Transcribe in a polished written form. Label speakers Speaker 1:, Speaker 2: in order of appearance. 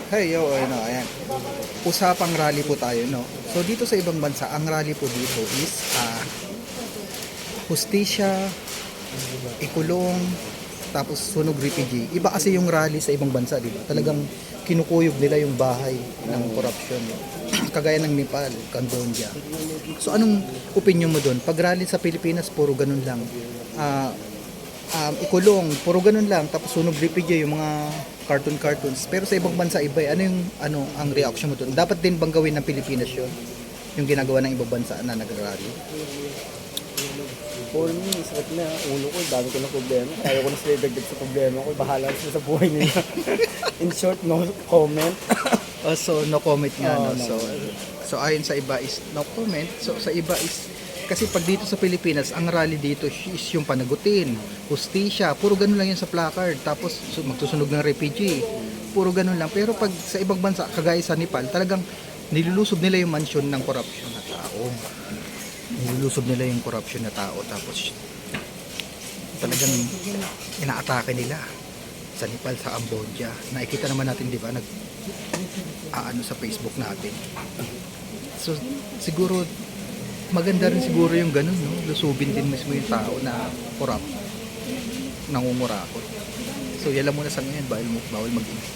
Speaker 1: Hey, yo, ano, ayan. Usapang rally po tayo, no? So, dito sa ibang bansa, ang rally po dito is hustisya, ikulong, tapos sunog refugee. Iba kasi yung rally sa ibang bansa, di ba? Talagang kinukuyog nila yung bahay ng corruption. Kagaya ng Nepal, Cambodia. So, anong opinion mo doon? Pag rally sa Pilipinas, puro ganun lang. Ah, ikulong, puro ganun lang. Tapos sunog refugee, yung mga cartoons. Pero sa ibang bansa, iba. Ano ang reaction mo doon? Dapat din bang gawin ng Pilipinas yun? Yung ginagawa ng ibang bansa na nag-rally?
Speaker 2: For me, sakit na ulo ko, dami ko ng problema. Kaya ko na sila idagdag sa problema ko, bahala sila sa buhay nila. In short, no comment.
Speaker 1: So no comment nga, no?
Speaker 2: No.
Speaker 1: So ayon sa iba is no comment. So sa iba is kasi pag dito sa Pilipinas, ang rally dito is yung panagutin, hustisya, puro ganun lang yan sa placard. Tapos magsusunog ng refugee, puro ganun lang. Pero pag sa ibang bansa, kagaya sa Nepal, talagang nilulusob nila yung mansyon ng corruption na tao. Nilulusob nila yung corruption na tao. Tapos talagang inaatake nila sa Nepal, sa Cambodia. Nakikita naman natin, di ba, ano sa Facebook natin. So siguro maganda rin siguro yung ganun, no? Lusubin din mismo yung tao na corrupt, nangungurakot. So yan lang muna sa ngayon, bawal mag-ingat.